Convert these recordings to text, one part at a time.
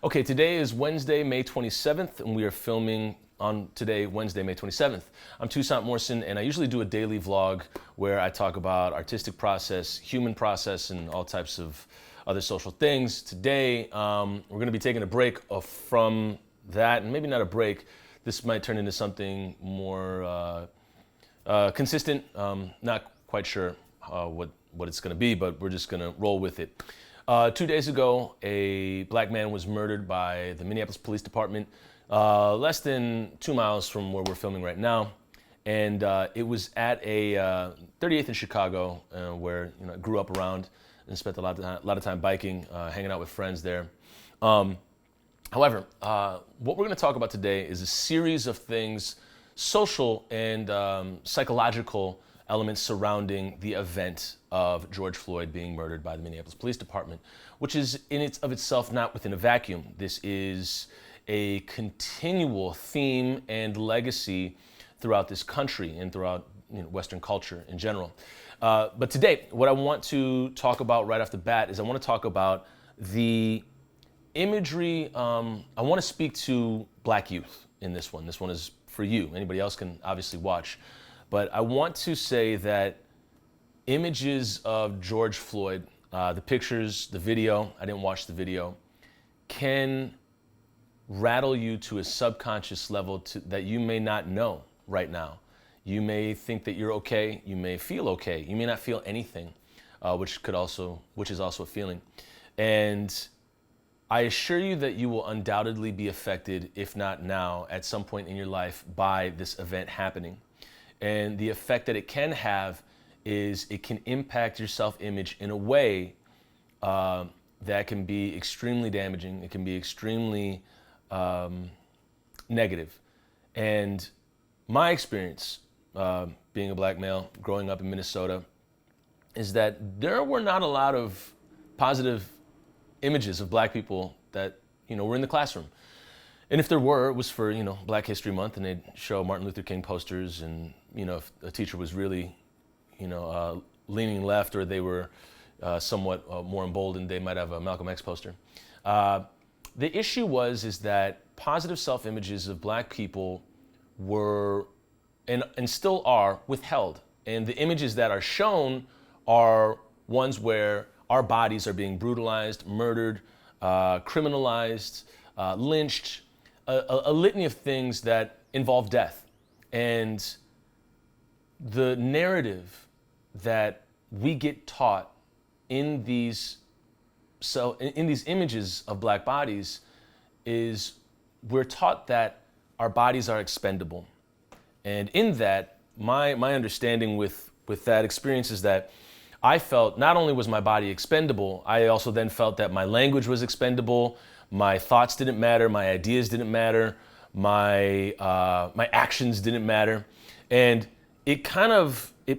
Okay, today is Wednesday, May 27th, and we are filming on today, Wednesday, May 27th. I'm Toussaint Morrison, and I usually do a daily vlog where I talk about artistic process, human process, and all types of other social things. Today, we're going to be taking a break from that, and maybe not a break. This might turn into something more consistent. Not quite sure what it's going to be, but we're just going to roll with it. 2 days ago, a black man was murdered by the Minneapolis Police Department, less than 2 miles from where we're filming right now. And it was at a 38th in Chicago, where I grew up around and spent a lot of time biking, hanging out with friends there. However, what we're going to talk about today is a series of things, social and psychological elements surrounding the event of George Floyd being murdered by the Minneapolis Police Department, which is of itself not within a vacuum. This is a continual theme and legacy throughout this country and throughout Western culture in general. But today, what I want to talk about right off the bat is I want to talk about the imagery. I want to speak to black youth in this one. This one is for you. Anybody else can obviously watch. But I want to say that images of George Floyd, the pictures, the video, I didn't watch the video, can rattle you to a subconscious level that you may not know right now. You may think that you're okay, you may feel okay, you may not feel anything, which is also a feeling. And I assure you that you will undoubtedly be affected, if not now, at some point in your life by this event happening. And the effect that it can have is it can impact your self-image in a way that can be extremely damaging. It can be extremely negative. And my experience being a black male, growing up in Minnesota, is that there were not a lot of positive images of black people that were in the classroom. And if there were, it was for Black History Month, and they'd show Martin Luther King posters, and if a teacher was really leaning left, or they were somewhat more emboldened, they might have a Malcolm X poster. The issue is that positive self-images of black people were and still are withheld, and the images that are shown are ones where our bodies are being brutalized, murdered, criminalized, lynched, a litany of things that involve death. And the narrative that we get taught in these images of black bodies is we're taught that our bodies are expendable. And in that, my understanding with that experience is that I felt not only was my body expendable, I also then felt that my language was expendable, my thoughts didn't matter, my ideas didn't matter, my actions didn't matter. And it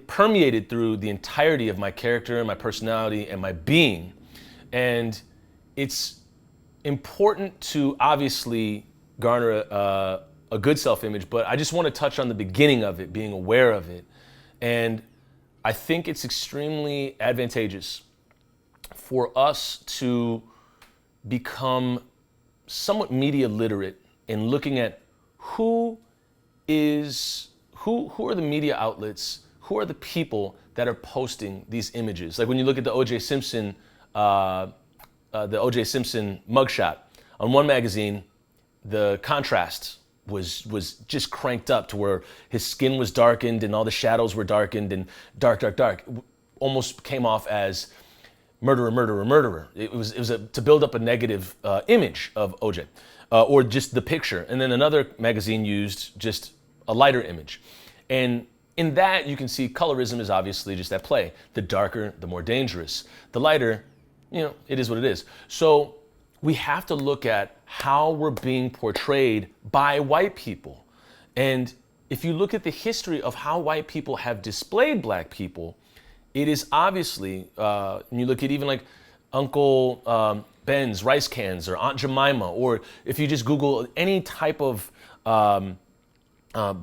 permeated through the entirety of my character and my personality and my being. And it's important to obviously garner a good self-image, but I just want to touch on the beginning of it, being aware of it. And I think it's extremely advantageous for us to become somewhat media literate in looking at who are the media outlets, who are the people that are posting these images. Like when you look at the O.J. Simpson mugshot, on one magazine, the contrast was just cranked up to where his skin was darkened and all the shadows were darkened and dark. Almost came off as murderer. It was to build up a negative image of OJ, or just the picture. And then another magazine used just a lighter image. And in that, you can see colorism is obviously just at play. The darker, the more dangerous. The lighter, it is what it is. So we have to look at how we're being portrayed by white people. And if you look at the history of how white people have displayed black people, it is obviously, when you look at even like Uncle Ben's rice cans or Aunt Jemima, or if you just Google any type of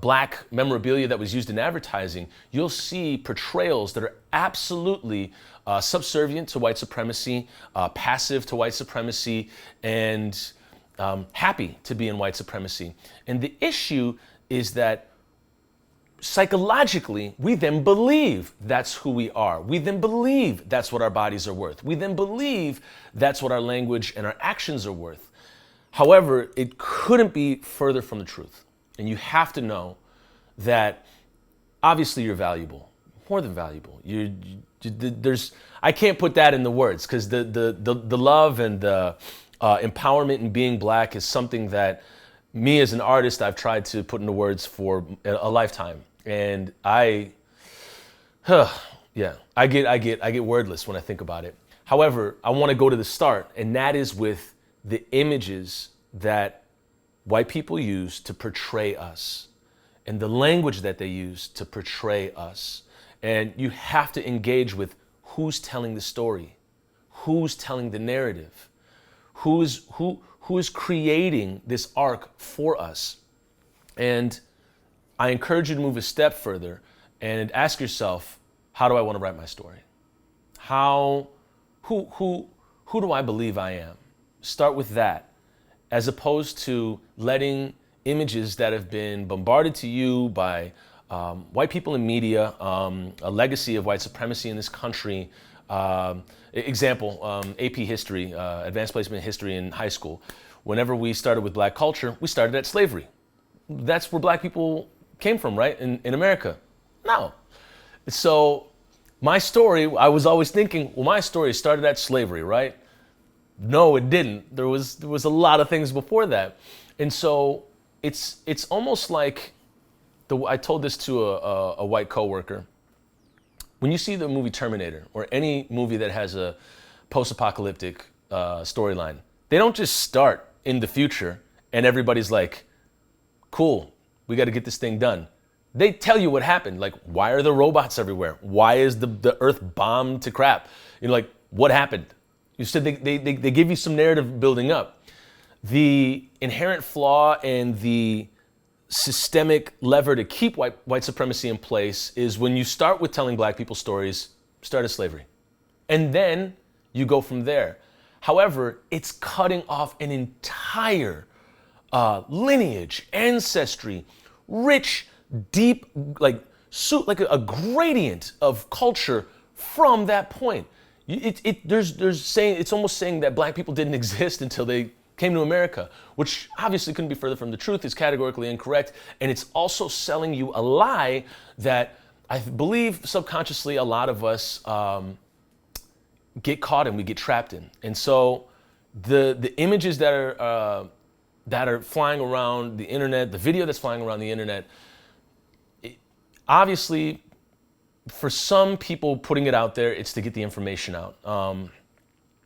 black memorabilia that was used in advertising, you'll see portrayals that are absolutely subservient to white supremacy, passive to white supremacy, and happy to be in white supremacy. And the issue is that psychologically, we then believe that's who we are. We then believe that's what our bodies are worth. We then believe that's what our language and our actions are worth. However, it couldn't be further from the truth. And you have to know that obviously you're valuable, more than valuable. I can't put that in the words, because the love and the empowerment in being black is something that me as an artist, I've tried to put into words for a lifetime. And I get wordless when I think about it. However, I want to go to the start, and that is with the images that white people use to portray us and the language that they use to portray us. And you have to engage with who's telling the story, who's telling the narrative, who is creating this arc for us. And I encourage you to move a step further and ask yourself, how do I want to write my story? Who do I believe I am? Start with that, as opposed to letting images that have been bombarded to you by white people in media, a legacy of white supremacy in this country. Example, AP History, Advanced Placement History in high school. Whenever we started with black culture, we started at slavery. That's where black people came from, right? In America. No. So my story, I was always thinking, well, my story started at slavery, right? No, it didn't. There was a lot of things before that. And so it's almost like, I told this to a white coworker. When you see the movie Terminator, or any movie that has a post-apocalyptic storyline, they don't just start in the future and everybody's like, cool, we got to get this thing done. They tell you what happened. Like, why are there robots everywhere? Why is the earth bombed to crap? You know, like, what happened? You said they give you some narrative building up. The inherent flaw and the systemic lever to keep white supremacy in place is when you start with telling black people stories, start at slavery. And then you go from there. However, it's cutting off an entire lineage, ancestry, rich, deep, like a gradient of culture from that point. It's almost saying that black people didn't exist until they came to America, which obviously couldn't be further from the truth. It's categorically incorrect. And it's also selling you a lie that I believe subconsciously a lot of us get caught in, we get trapped in. And so the images that are flying around the internet, the video that's flying around the internet, obviously for some people putting it out there, it's to get the information out. And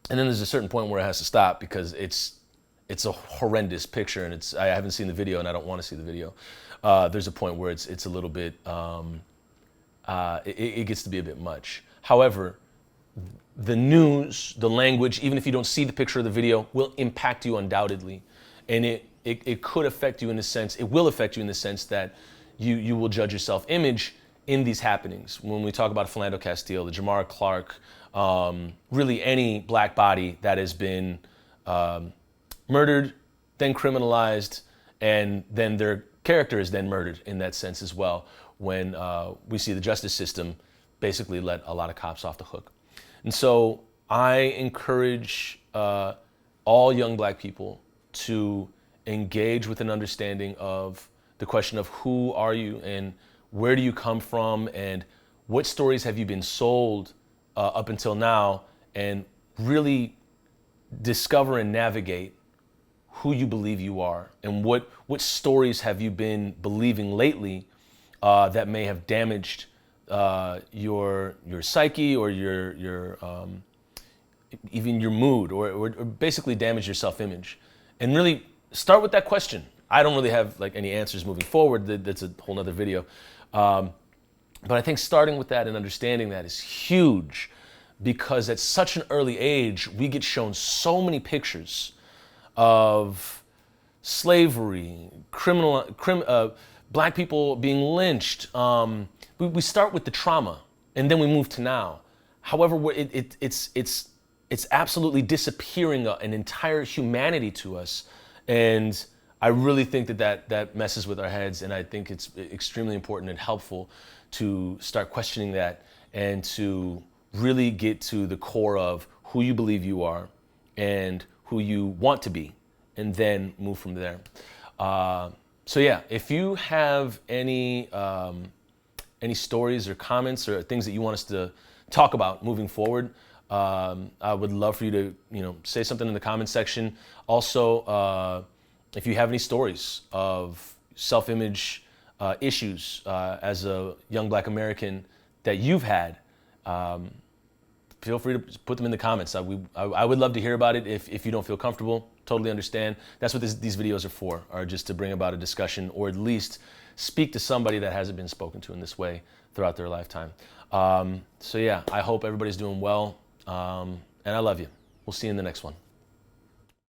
then there's a certain point where it has to stop, because it's a horrendous picture, and I haven't seen the video and I don't want to see the video. There's a point where it's a little bit, it gets to be a bit much. However, the news, the language, even if you don't see the picture or the video, will impact you undoubtedly. And it could affect you in the sense, it will affect you in the sense that you will judge your self-image in these happenings. When we talk about Philando Castile, the Jamar Clark, really any black body that has been murdered, then criminalized, and then their character is then murdered in that sense as well, when we see the justice system basically let a lot of cops off the hook. And so I encourage all young black people to engage with an understanding of the question of who are you and where do you come from and what stories have you been sold up until now, and really discover and navigate who you believe you are and what stories have you been believing lately that may have damaged your psyche or your even your mood, or basically damage your self-image. And really start with that question. I don't really have like any answers moving forward. That's a whole nother video. But I think starting with that and understanding that is huge, because at such an early age, we get shown so many pictures of slavery, black people being lynched. We start with the trauma and then we move to now. However, it's absolutely disappearing an entire humanity to us. And I really think that messes with our heads, and I think it's extremely important and helpful to start questioning that and to really get to the core of who you believe you are and who you want to be, and then move from there. So yeah, if you have any stories or comments or things that you want us to talk about moving forward, I would love for you to say something in the comments section. Also, if you have any stories of self-image issues as a young Black American that you've had, feel free to put them in the comments. I would love to hear about it. If you don't feel comfortable, totally understand. That's what these videos are for, are just to bring about a discussion, or at least speak to somebody that hasn't been spoken to in this way throughout their lifetime. So yeah, I hope everybody's doing well, and I love you. We'll see you in the next one.